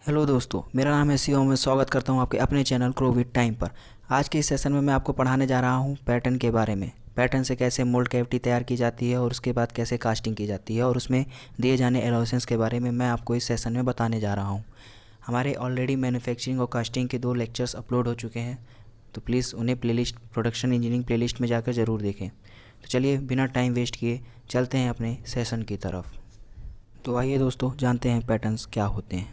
Hello दोस्तों, मेरा नाम है सीओ। मैं स्वागत करता हूं आपके अपने चैनल ग्रो विद टाइम पर। आज के इस सेशन में मैं आपको पढ़ाने जा रहा हूं पैटर्न के बारे में। पैटर्न से कैसे मोल्ड कैविटी तैयार की जाती है और उसके बाद कैसे कास्टिंग की जाती है और उसमें दिए जाने एलाउंसेस के बारे में मैं आपको इस सेशन में बताने जा रहा हूं। हमारे ऑलरेडी मैन्युफैक्चरिंग और कास्टिंग के 2 लेक्चर्स अपलोड हो चुके हैं, तो प्लीज़ उन्हें प्लेलिस्ट प्रोडक्शन इंजीनियरिंग प्लेलिस्ट में जाकर ज़रूर देखें। तो चलिए बिना टाइम वेस्ट किए चलते हैं अपने सेशन की तरफ। तो आइए दोस्तों, जानते हैं पैटर्न्स क्या होते हैं।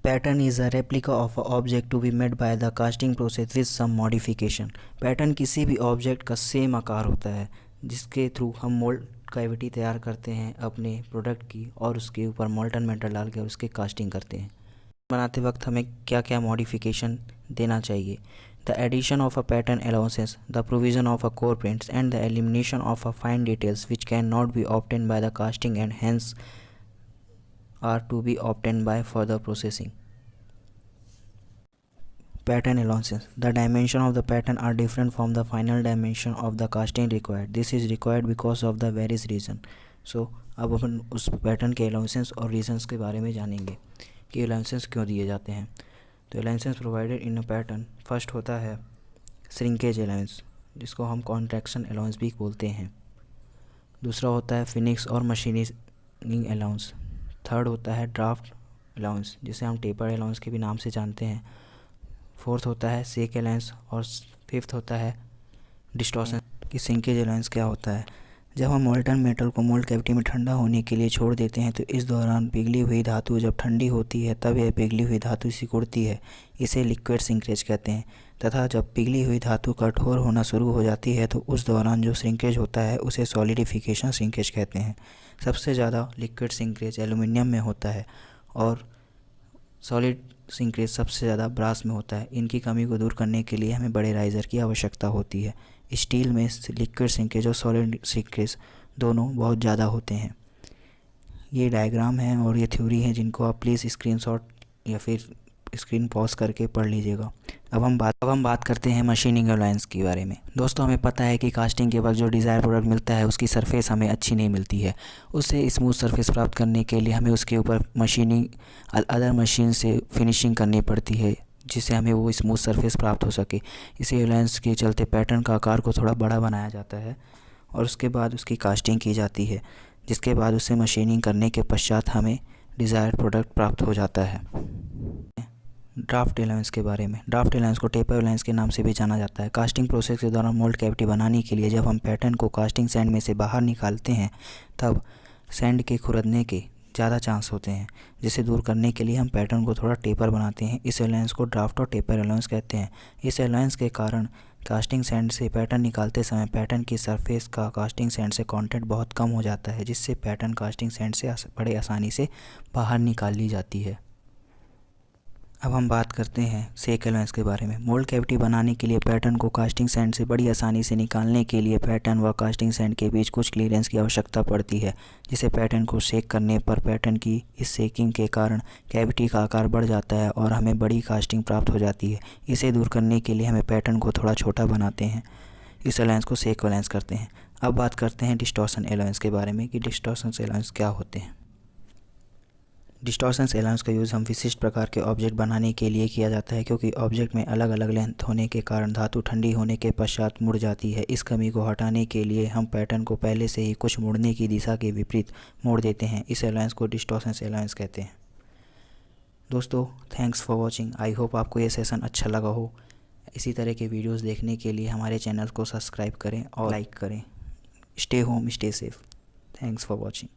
Pattern is a replica of a object to be made by the casting process with some modification। Pattern किसी भी ऑब्जेक्ट का सेम आकार होता है जिसके थ्रू हम मोल्ड कैविटी तैयार करते हैं अपने प्रोडक्ट की और उसके ऊपर मोल्टन मेटल डाल कर उसके कास्टिंग करते हैं। बनाते वक्त हमें क्या क्या मॉडिफिकेशन देना चाहिए। The addition of a pattern allowances, the provision of a core prints and the elimination of a fine details which can not be obtained by the casting and hence are to be obtained by further processing। Pattern allowances, the dimension of the pattern are different from the final dimension of the casting required। This is required because of the various reason। So अब अपन उस pattern के allowances और reasons के बारे में जानेंगे कि allowances क्यों दिए जाते हैं। तो allowances provided in a pattern, first होता है श्रिंकेज अलाउंस, जिसको हम कॉन्ट्रैक्शन अलाउंस भी बोलते हैं। दूसरा होता है फिनिक्स और मशीनिंग अलाउंस। थर्ड होता है ड्राफ्ट अलाउंस, जिसे हम टेपर अलाउंस के भी नाम से जानते हैं। फोर्थ होता है सेक अलाउंस और फिफ्थ होता है डिस्टॉर्शन। कि सिंकेज अलाउंस क्या होता है? जब हम मोल्टन मेटल को मोल्ड कैविटी में ठंडा होने के लिए छोड़ देते हैं तो इस दौरान पिघली हुई धातु जब ठंडी होती है तब यह पिघली हुई धातु सिकुड़ती है, इसे लिक्विड सिंकेज कहते हैं। तथा जब पिघली हुई धातु कठोर होना शुरू हो जाती है तो उस दौरान जो श्रिंकेज होता है उसे सॉलिडिफिकेशन श्रिंकेज कहते हैं। सबसे ज़्यादा लिक्विड श्रिंकेज एल्यूमिनियम में होता है और सॉलिड श्रिंकेज सबसे ज़्यादा ब्रास में होता है। इनकी कमी को दूर करने के लिए हमें बड़े राइज़र की आवश्यकता होती है। स्टील में लिक्विड श्रिंकेज और सॉलिड श्रिंकेज दोनों बहुत ज़्यादा होते हैं। ये डायग्राम है और ये थ्योरी है जिनको आप प्लीज़ स्क्रीनशॉट या फिर स्क्रीन पॉज करके पढ़ लीजिएगा। अब हम बात करते हैं मशीनिंग अलाउंस के बारे में। दोस्तों, हमें पता है कि कास्टिंग के वक्त जो डिज़ायर प्रोडक्ट मिलता है उसकी सरफेस हमें अच्छी नहीं मिलती है। उससे स्मूथ सरफेस प्राप्त करने के लिए हमें उसके ऊपर मशीनिंग अदर मशीन से फिनिशिंग करनी पड़ती है जिससे हमें वो स्मूथ सरफेस प्राप्त हो सके। इसी अलाउंस के चलते पैटर्न का आकार को थोड़ा बड़ा बनाया जाता है और उसके बाद उसकी कास्टिंग की जाती है, जिसके बाद उसे मशीनिंग करने के पश्चात हमें डिज़ायर्ड प्रोडक्ट प्राप्त हो जाता है। ड्राफ्ट अलाउंस के बारे में। ड्राफ्ट अलाउंस को टेपर अलाउंस के नाम से भी जाना जाता है। कास्टिंग प्रोसेस के दौरान मोल्ड कैविटी बनाने के लिए जब हम पैटर्न को कास्टिंग सैंड में से बाहर निकालते हैं तब सैंड के खुरदने के ज़्यादा चांस होते हैं, जिसे दूर करने के लिए हम पैटर्न को थोड़ा टेपर बनाते हैं। इस अलाउंस को ड्राफ्ट और टेपर अलाउंस कहते हैं। इस अलाउंस के कारण कास्टिंग सैंड से पैटर्न निकालते समय पैटर्न की सरफेस का कास्टिंग सैंड से कंटेंट बहुत कम हो जाता है, जिससे पैटर्न कास्टिंग सैंड से बड़े आसानी से बाहर निकाल ली जाती है। अब हम बात करते हैं सेक अलाउंस के बारे में। मोल्ड कैविटी बनाने के लिए पैटर्न को कास्टिंग सैंड से बड़ी आसानी से निकालने के लिए पैटर्न व कास्टिंग सैंड के बीच कुछ क्लीयरेंस की आवश्यकता पड़ती है, जिसे पैटर्न को सेक करने पर पैटर्न की इस सेकिंग के कारण कैविटी का आकार बढ़ जाता है और हमें बड़ी कास्टिंग प्राप्त हो जाती है। इसे दूर करने के लिए हमें पैटर्न को थोड़ा छोटा बनाते हैं। इस अलाउंस को सेक अलाउंस करते हैं। अब बात करते हैं डिस्टॉर्शन अलाउंस के बारे में कि डिस्टॉर्शन अलाउंस क्या होते हैं। डिस्टॉर्शन अलाउंस का यूज़ हम विशिष्ट प्रकार के ऑब्जेक्ट बनाने के लिए किया जाता है, क्योंकि ऑब्जेक्ट में अलग अलग लेंथ होने के कारण धातु ठंडी होने के पश्चात मुड़ जाती है। इस कमी को हटाने के लिए हम पैटर्न को पहले से ही कुछ मुड़ने की दिशा के विपरीत मोड़ देते हैं। इस अलाउंस को डिस्टॉर्शन अलाउंस कहते हैं। दोस्तों, thanks for watching. I hope आपको ये सेशन अच्छा लगा हो। इसी तरह के वीडियोज़ देखने के लिए हमारे चैनल को सब्सक्राइब करें और लाइक करें। Stay home, stay safe. Thanks for watching.